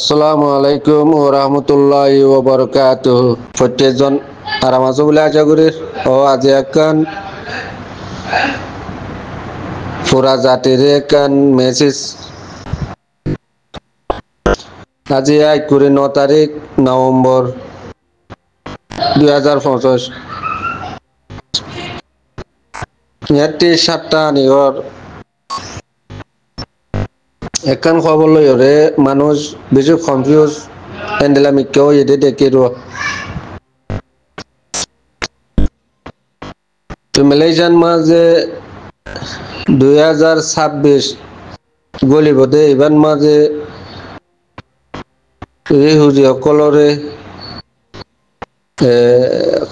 আসসালামু আলাইকুম ওরহমতুল্লাহি ওবরকাতুহ। প্রত্যেকজন আরাম আছো বলে আশা করি। আজি একখান পুরা জাতির একখান মেসেজ। আজি 9 তারিখ নভেম্বর 2025। ইয়াতে 7টা নিহর একখান খবর লই হরে মানুষ বেশি কনফিউজ এন্ডেলামিক কেউ এদে দেখে রো। তো মালয়েশিয়ান মাঝে 2026 গলিবদে ইভান মাঝে হুজি সকলরে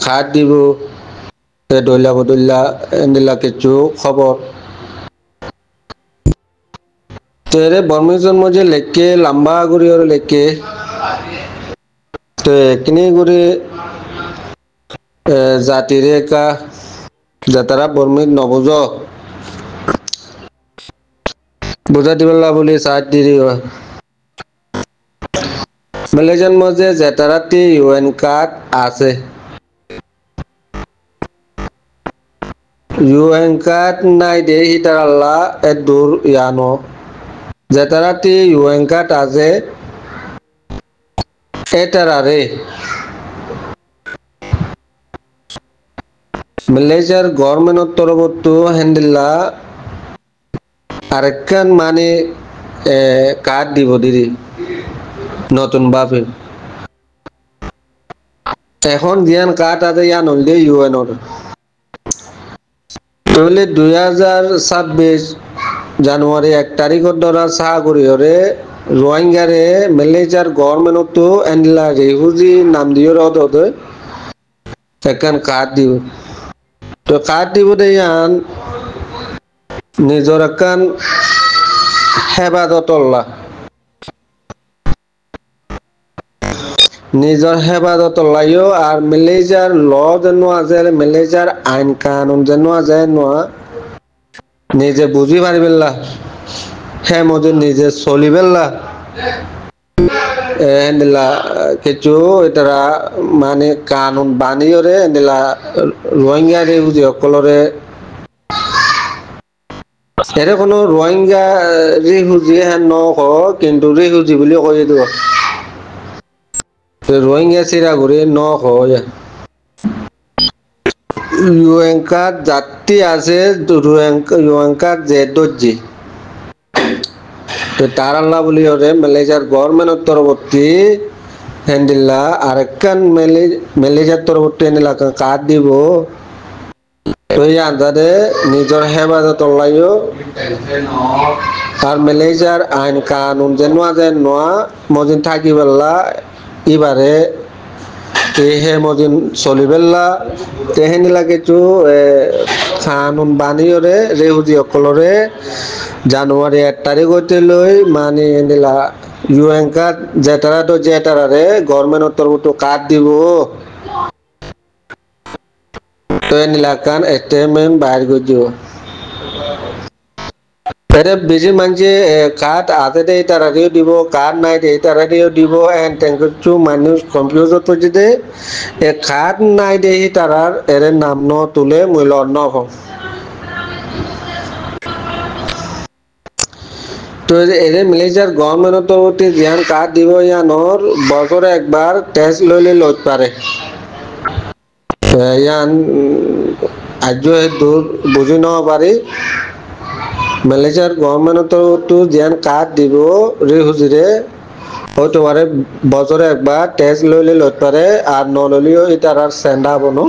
খাট দিব দৈলা বদৈলা এন্ডেলা কিছু খবর তো এরে বর্মিজন মধ্যে লেখকে লম্বা করি আর লেখকে তো এখানে করে জাতির একা যাতারা বর্মিত নবুজ বুঝা দিবলা বলে সাহায্য দিদি মালয়েশিয়ান মধ্যে যেতারাটি ইউএন কার্ড আছে। ইউএন কার্ড নাই দে হিটার আল্লাহ এ দূর ইয়ানো যেতারাটি ইউএন কার্ড আছে এটারারে মালয়েশিয়ার গভর্নমেন্টের তরফতো হ্যান্ডেলা আরেকখান মানে কার্ড দিব দিদি নতুন ভাবে। এখন জিয়ান কার্ড আছে ইয়ান হলে ইউএনর তাহলে 2026 জানুয়ারি 1 তারিখের দ্বারা সাহা করি হরে রোহিঙ্গারে মালয়েশিয়ার গভর্নমেন্টতো এন্ডেলা রেফিউজি নাম দিয়ে রদ একখান কার্ড দিব। তো কার্ড দিব দে ইয়ান নিজর একখান হেফাজতল্লাহ নিজের হেফাজতল্লাহিও আর মালয়েশিয়ার ল যেন আছে মালয়েশিয়ার আইন কানুন যেন আছে নিজে বুঝি পারিবেলা হে মধ্যে নিজে চলিবেলা এন্ডেলা কিছু এটারা মানে কানুন বানিয়রে এন্ডেলা রোহিঙ্গা রেফিউজি সকলরে এর কোনো রোহিঙ্গা রেফিউজি হ্যাঁ নক কিন্তু রেফিউজি বুলি কই দিব রোহিঙ্গা চিরা ঘুরে নক ইউএন কার্ড জাতি আছে ইউএন কার্ড যে দর্জি তো তার আল্লাহ বলি হরে মালয়েশিয়ার গভর্নমেন্টের তরফতি হ্যান্ডেলা আরেকখান মালয়েশিয়ার তরফতি হ্যান্ডেলা কার্ড দিব তো এই আন্দাজে নিজের হেফাজতল্লাহিও আর মালয়েশিয়ার আইন কানুন যেন আছে নোয়া মজিন থাকিবেলা এবারে হে মজিন চলিবেলা তেহেনিলা কিছু কানুন বানিয়রে রেফিউজি সকলরে জানুয়ারি 1 তারিখ হইতে লই মানে এনিলা ইউএন কার্ড যেটারা তো যেটারারে গভর্নমেন্টের তরফতো কার্ড দিব তো এনিলা কান স্টেটমেন্ট বাইর করে দিব। এর বেশি মানুষে কার্ড আছে দে তারারেও দিব কার্ড নাই দে তারারেও দিব এন্ড কিছু মানুষ কনফিউজ হচ্ছে দে কার্ড নাই দে তারার এর নাম ন তুলে মূল্য ন তো এরে মালয়েশিয়ার গভর্নমেন্টের তরফতে জিয়ান কার্ড দিব ইয়ানোর বছরে একবার টেস্ট লইলে লইতে পারে ইয়ান আজ দূর বুঝি ন পারি মালয়েশিয়ার গভর্নমেন্টের তরফতো জিয়ান কার্ড দিব রেফিউজিরে হয়তো পারে বছরে একবার টেস্ট লইলে লইতে পারে আর নললিও এটার আর সেন্ডা বনো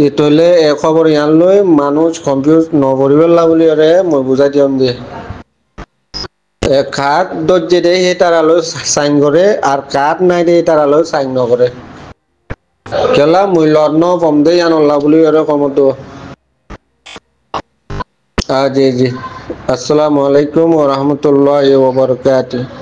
এটা হলে খবর ইয়ান লই মানুষ কনফিউজ নকরিবেলা বলি হরে মই বুঝাই দিম দিয়ে কার্ড দর্জে দে সেই তারালৈ সাইন করে আর কার্ড নাই দে তারালৈ সাইন নকরে কেলা মূল্য ন কম দে ইয়ান আল্লাহ বলি হরে কমতো জি জি। আসসালামু আলাইকুম ওয়া রাহমাতুল্লাহি ওয়া বারাকাতুহু।